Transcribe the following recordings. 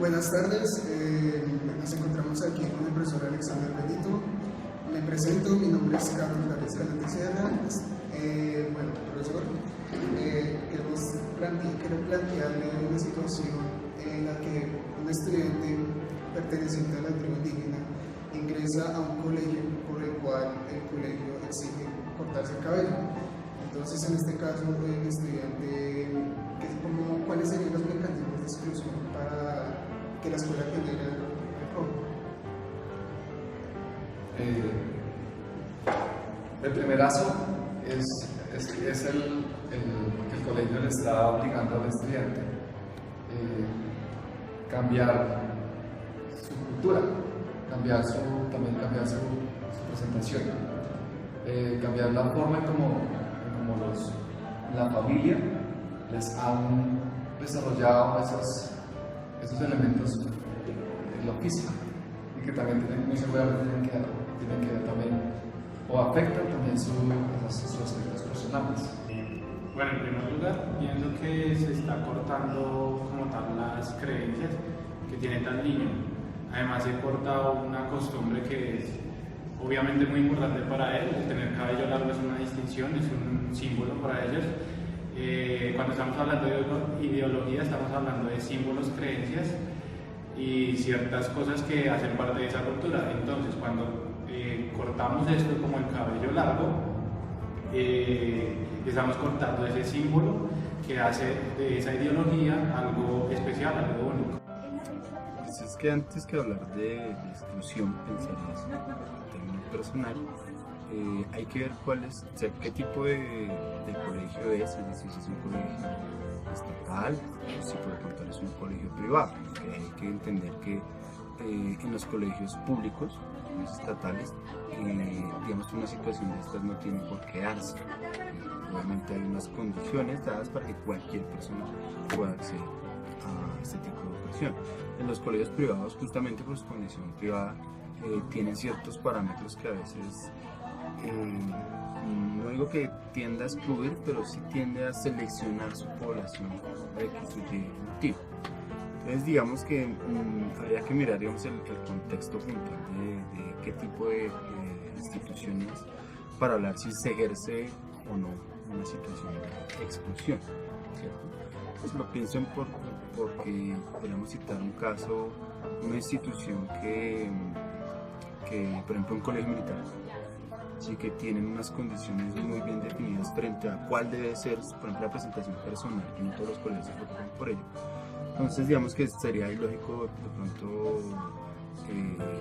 Buenas tardes, nos encontramos aquí con el profesor Alexander Benito. Me presento, mi nombre es Carlos Gárez Galante Sierra. Bueno, profesor, quiero plantearle una situación en la que un estudiante perteneciente a la tribu indígena ingresa a un colegio por el cual el colegio exige cortarse el cabello. Entonces, en este caso, el estudiante, ¿cuáles serían los mecanismos de exclusión para que la escuela genere el robo? El primerazo es el que el colegio le está obligando al estudiante cambiar su cultura, también cambiar su presentación, cambiar la forma en como la familia les han desarrollado esos elementos en lo físico y que también muy seguramente tienen que ver también o afectan también sus aspectos personales. Bueno, en primer lugar, pienso que se está cortando como tal las creencias que tiene tal niño. Además, se corta una costumbre que es obviamente muy importante para él. El tener cabello largo es una distinción, es un símbolo para ellos. Cuando estamos hablando de ideología, estamos hablando de símbolos, creencias y ciertas cosas que hacen parte de esa cultura. Entonces, cuando cortamos esto como el cabello largo, estamos cortando ese símbolo que hace de esa ideología algo especial, algo único. Pues es que antes que hablar de exclusión, pensarías en términos personal, hay que ver qué tipo de colegio es decir, si es un colegio estatal o si por ejemplo es un colegio privado, porque hay que entender que en los colegios públicos, los estatales, digamos que una situación de estas no tiene por qué darse. Obviamente hay unas condiciones dadas para que cualquier persona pueda acceder a este tipo de educación. En los colegios privados, justamente por su condición privada, tienen ciertos parámetros que a veces, no digo que tienda a excluir, pero sí tiende a seleccionar su población para que su motivo. Entonces digamos que habría que mirar el contexto puntual de qué tipo de instituciones para hablar si se ejerce o no una situación de exclusión, ¿cierto? Pues lo pienso porque podemos citar un caso, una institución que por ejemplo un colegio militar, sí, que tienen unas condiciones muy bien definidas frente a cuál debe ser, por ejemplo, la presentación personal, que no todos los colegios se preocupan por ello. Entonces digamos que sería ilógico de pronto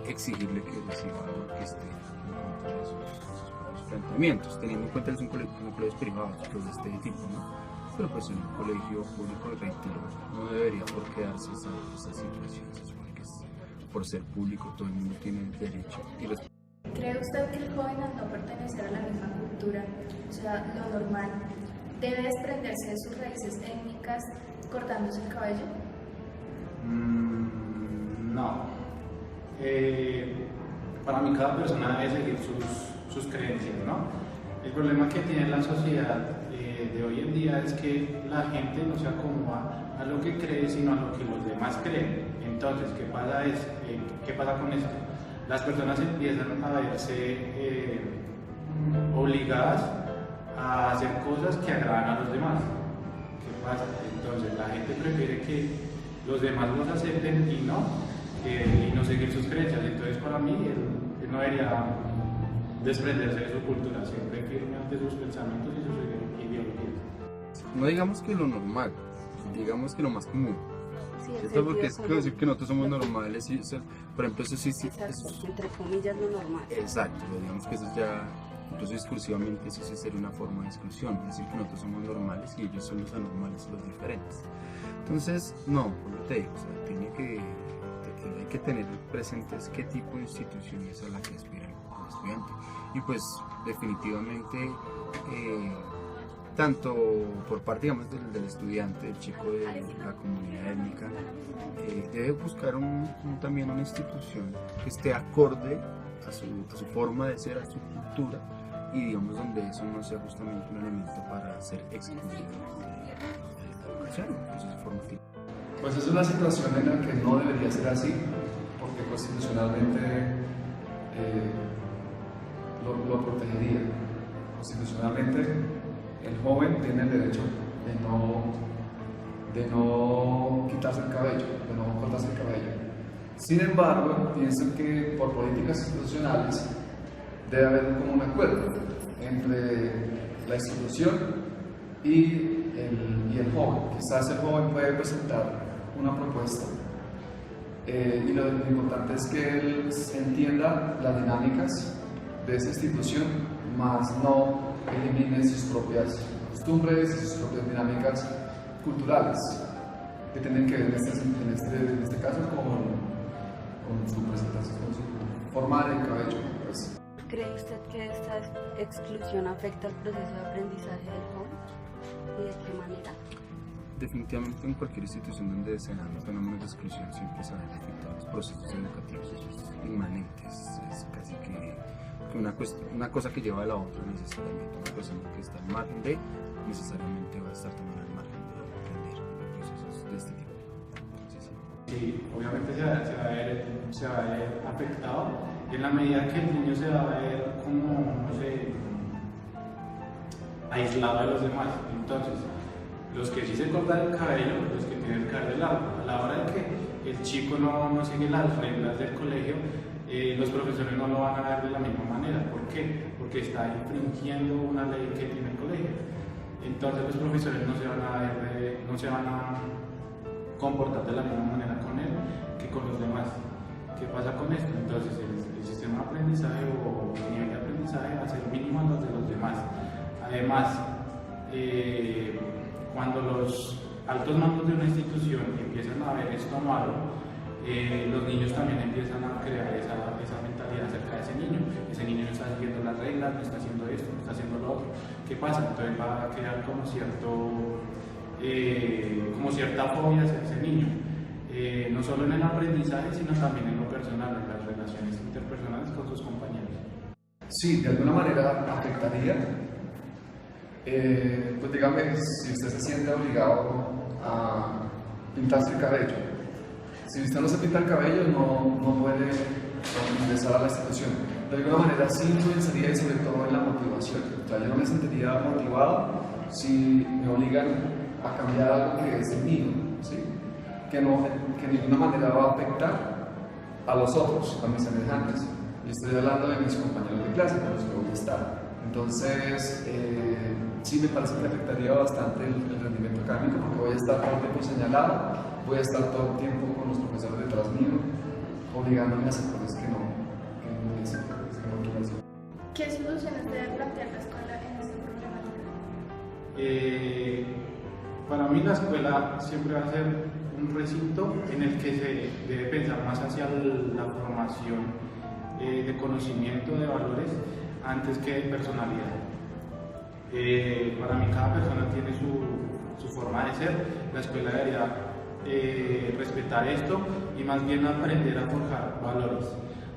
exigirle que reciba lo que esté en contra de sus planteamientos, teniendo en cuenta que son colegios privados, de este tipo, ¿no? Pero pues en un colegio público, reitero, no debería por qué darse esa situación. Se supone que por ser público todo el mundo tiene el derecho y ¿Cree usted que el joven, al no pertenecer a la misma cultura, o sea, lo normal, debe desprenderse de sus raíces étnicas cortándose el cabello? No. Para mí cada persona debe seguir sus creencias, ¿no? El problema que tiene la sociedad de hoy en día es que la gente no se acomoda a lo que cree, sino a lo que los demás creen. Entonces, ¿qué pasa con esto? Las personas empiezan a verse obligadas a hacer cosas que agradan a los demás. ¿Qué pasa? Entonces la gente prefiere que los demás los acepten y no seguir sus creencias. Entonces para mí él no debería desprenderse de su cultura, siempre firme ante sus pensamientos y sus ideologías. No digamos que lo normal, digamos que lo más común. Sí, Esto porque es que decir que nosotros somos normales, y, por ejemplo, eso sí, entre comillas, lo normal. exacto, pero digamos que eso ya, incluso discursivamente, eso sí sería una forma de exclusión, es decir que nosotros somos normales y ellos son los anormales, los diferentes. Entonces, no, como te digo, o sea, hay que tener presentes qué tipo de institución es a la que aspira el estudiante. Y pues, definitivamente, tanto por parte, digamos, del estudiante, del chico de la comunidad étnica, debe buscar también una institución que esté acorde a su forma de ser, a su cultura, y digamos donde eso no sea justamente un elemento para ser excluido de la educación, entonces formativa. Pues es una situación en la que no debería ser así, porque constitucionalmente lo protegería. Constitucionalmente el joven tiene el derecho de no quitarse el cabello, de no cortarse el cabello. Sin embargo, pienso que por políticas institucionales debe haber como un acuerdo entre la institución y el joven. Quizás el joven puede presentar una propuesta y lo importante es que él entienda las dinámicas de esa institución, más no elimine sus propias costumbres y sus propias dinámicas culturales que tienen que ver en este caso con su presentación, con su forma de cabello. Pues. ¿Cree usted que esta exclusión afecta el proceso de aprendizaje del joven? ¿Y de qué manera? Definitivamente en cualquier institución donde se dan fenómenos de exclusión siempre se van a afectar los procesos educativos, eso es inmanente, es casi que una cosa que lleva a la otra necesariamente. Una persona que está al margen de necesariamente va a estar también al margen de aprender procesos de este tipo. Sí, obviamente se va a ver afectado en la medida que el niño se va a ver como, no sé, aislado de los demás. Entonces, los que sí se cortan el cabello, los que tienen el cabello largo, a la hora de que el chico no sigue las reglas del colegio, los profesores no lo van a ver de la misma manera. ¿Por qué? Porque está infringiendo una ley que tiene el colegio. Entonces los profesores no se van a comportar de la misma manera con él que con los demás. ¿Qué pasa con esto? Entonces el sistema de aprendizaje o el nivel de aprendizaje va a ser mínimo a los de los demás. Además, cuando los altos mandos de una institución empiezan a ver esto malo, los niños también empiezan a crear esa mentalidad acerca de ese niño. Ese niño no está siguiendo las reglas, no está haciendo esto, no está haciendo lo otro. ¿Qué pasa? Entonces va a crear como cierta fobia hacia ese niño. No solo en el aprendizaje, sino también en lo personal, en las relaciones interpersonales con sus compañeros. Sí, de alguna manera afectaría. Pues dígame, si usted se siente obligado a pintarse el cabello, si usted no se pinta el cabello no puede ingresar a la institución. De alguna manera sí influenciaría y sobre todo en la motivación. O sea, yo no me sentiría motivado si me obligan a cambiar algo que es mío, ¿sí? que de ninguna manera va a afectar a los otros, a mis semejantes. Y estoy hablando de mis compañeros de clase con los que voy a estar. Entonces, sí me parece que afectaría bastante el rendimiento académico porque voy a estar todo el tiempo señalado, voy a estar todo el tiempo con los profesores detrás mío, obligándome a hacer cosas que no quiero hacer. ¿Qué soluciones debe plantear la escuela en esta problemática? Para mí la escuela siempre va a ser un recinto en el que se debe pensar más hacia la formación de conocimiento, de valores, antes que de personalidad. Para mí cada persona tiene su forma de ser. La escuela debería respetar esto y más bien aprender a forjar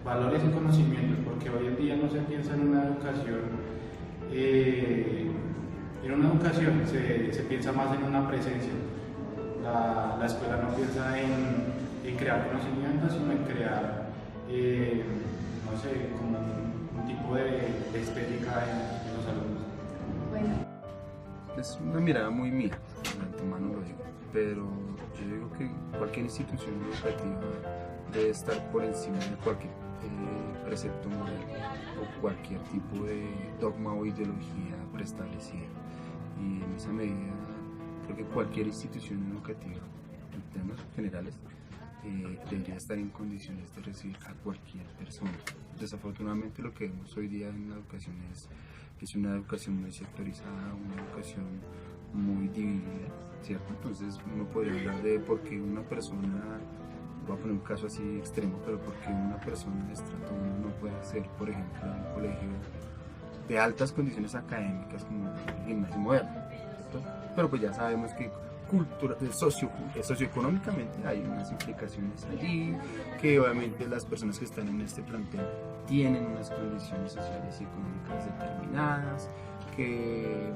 valores y conocimientos, porque hoy en día no se piensa en una educación se piensa más en una presencia. La escuela no piensa en crear conocimientos, sino en crear no sé, como un tipo de estética en los alumnos. Bueno. Es una mirada muy mía, de antemano lo digo, pero yo digo que cualquier institución educativa debe estar por encima de cualquier precepto moral o cualquier tipo de dogma o ideología preestablecida. Y en esa medida creo que cualquier institución educativa, en términos generales, debería estar en condiciones de recibir a cualquier persona. Desafortunadamente lo que vemos hoy día en la educación es una educación muy sectorizada, una educación muy dividida, ¿cierto? Entonces uno podría hablar de por qué una persona, voy a poner un caso así extremo, pero por qué una persona de estrato 1 no puede ser, por ejemplo, en un colegio de altas condiciones académicas como el Gimnasio Moderno, ¿cierto? Pero pues ya sabemos que socioeconómicamente hay unas implicaciones allí, que obviamente las personas que están en este plantel tienen unas condiciones sociales y económicas determinadas, que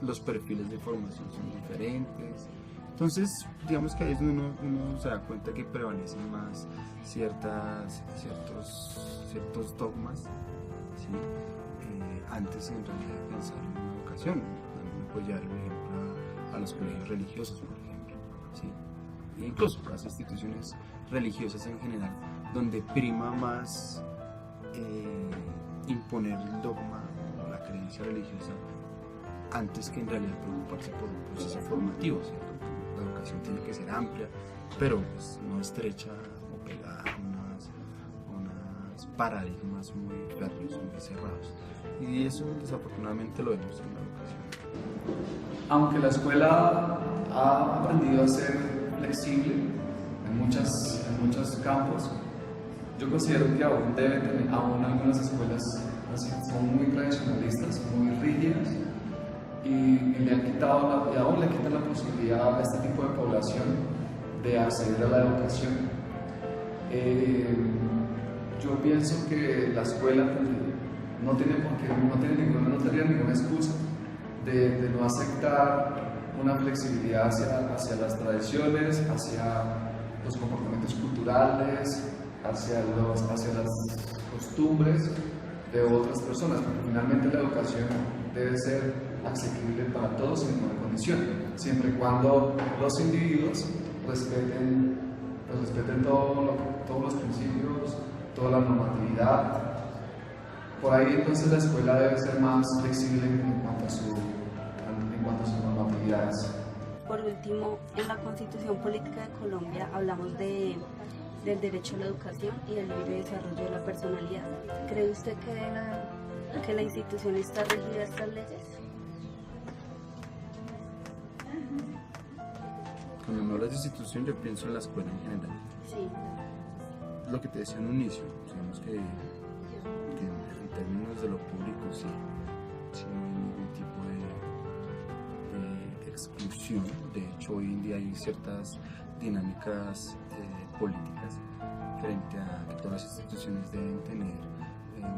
los perfiles de formación son diferentes, Entonces, digamos que ahí es donde uno se da cuenta que prevalecen más ciertos dogmas, ¿sí? Antes en realidad de pensar en una educación. Uno puede llevar el ejemplo a los colegios religiosos, por ejemplo, ¿sí? E incluso a las instituciones religiosas en general, donde prima más imponer el dogma o la creencia religiosa antes que en realidad preocuparse por un proceso formativo, ¿cierto? La educación tiene que ser amplia, pero pues, no estrecha o pegada a unos paradigmas muy férreos, muy cerrados. Y eso desafortunadamente lo vemos en la educación. Aunque la escuela ha aprendido a ser flexible en muchos campos, yo considero que aún algunas escuelas así, son muy tradicionalistas, muy rígidas, y le han quitado y aún le quitan la posibilidad a este tipo de población de acceder a la educación. Yo pienso que la escuela no tendría ninguna excusa de no aceptar una flexibilidad hacia las tradiciones, hacia los comportamientos culturales, hacia las costumbres de otras personas, porque finalmente la educación debe ser asequible para todos en igual condición, siempre y cuando los individuos respeten todos los principios, toda la normatividad. Por ahí entonces la escuela debe ser más flexible en cuanto a sus normatividades. Por último, en la Constitución Política de Colombia hablamos del derecho a la educación y del libre desarrollo de la personalidad. ¿Cree usted que la institución está regida a estas leyes? Cuando me hablas de institución, yo pienso en la escuela en general. Sí. Lo que te decía en un inicio, digamos que en términos de lo público sí no hay ningún tipo de exclusión. De hecho, hoy en día hay ciertas dinámicas políticas frente a que todas las instituciones deben tener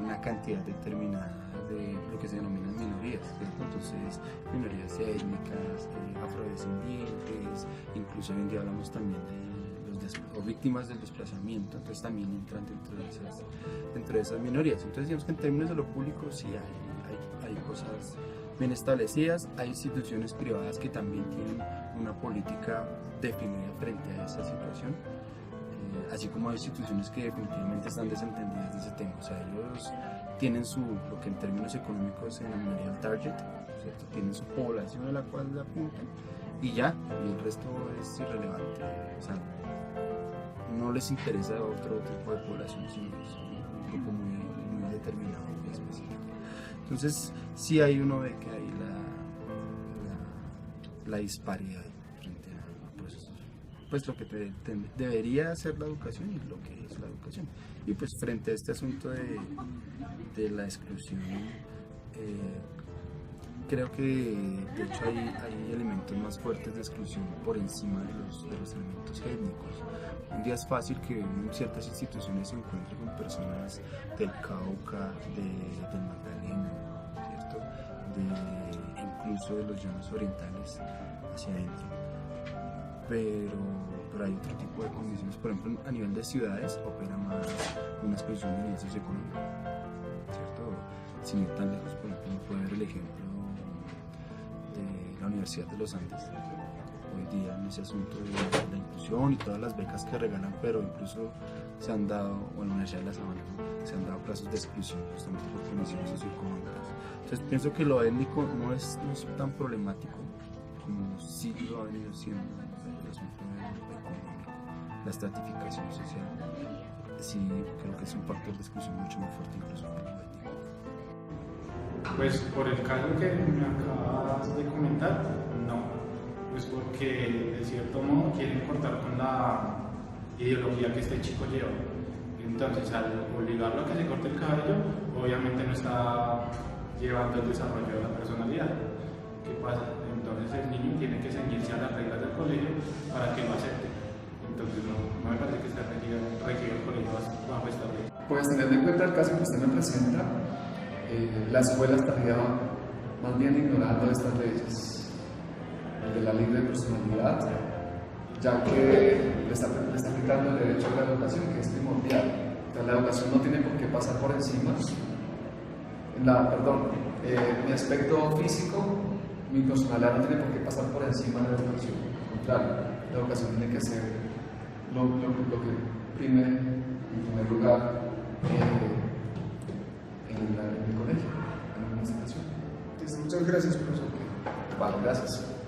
una cantidad determinada de lo que se denominan minorías, ¿cierto? Entonces, minorías étnicas, afrodescendientes, incluso hoy en día hablamos también de víctimas del desplazamiento, entonces también entran dentro de esas minorías. Entonces, digamos que en términos de lo público sí hay cosas bien establecidas, hay instituciones privadas que también tienen una política definida frente a esa situación. Así como hay instituciones que definitivamente están desentendidas de ese tema, o sea, ellos tienen lo que en términos económicos se denominaría el target, ¿cierto? Tienen su población a la cual la apuntan y ya, y el resto es irrelevante, o sea, no les interesa otro tipo de población, sino es un grupo muy determinado, muy específico. Entonces, sí uno ve que hay la disparidad frente a procesos. Pues lo que debería ser la educación y lo que es la educación. Y pues frente a este asunto de la exclusión, creo que de hecho hay elementos más fuertes de exclusión por encima de los elementos étnicos. Un día es fácil que en ciertas instituciones se encuentre con personas del Cauca, del Magdalena, ¿cierto? Incluso de los llanos orientales hacia adentro. Pero hay otro tipo de condiciones, por ejemplo a nivel de ciudades opera más una exclusión de nivel socioeconómico, ¿cierto? Sin ir tan lejos, por ejemplo uno puede ver el ejemplo de la Universidad de los Andes, hoy día en ese asunto de la inclusión y todas las becas que regalan, pero incluso se han dado, o en la Universidad de la Sabana, se han dado casos de exclusión justamente por condiciones socioeconómicas. Entonces pienso que lo étnico no es tan problemático como sí lo ha venido siendo el asunto económico, la estratificación social. Sí, creo que es un factor de exclusión mucho más fuerte incluso que lo étnico. Pues por el caso que me acabas de comentar, no. Pues porque de cierto modo quieren cortar con la ideología que este chico lleva. Entonces, al obligarlo a que se corte el cabello, obviamente no está llevando el desarrollo de la personalidad. ¿Qué pasa? Entonces el niño tiene que ceñirse a las reglas del colegio para que lo acepte. Entonces no me parece que esté regido el colegio bajo esta ley. Pues teniendo en cuenta el caso que usted me presenta, la escuela estaría más bien ignorando estas leyes, el de la libre personalidad ya que le está quitando el derecho a la educación, que es primordial. O sea, la educación no tiene por qué pasar por encima. Mi aspecto físico, mi personalidad no tiene por qué pasar por encima de la educación. Al contrario, la educación tiene que ser lo que prime en primer lugar en el colegio, en la administración. Muchas gracias, profesor. Vale, gracias.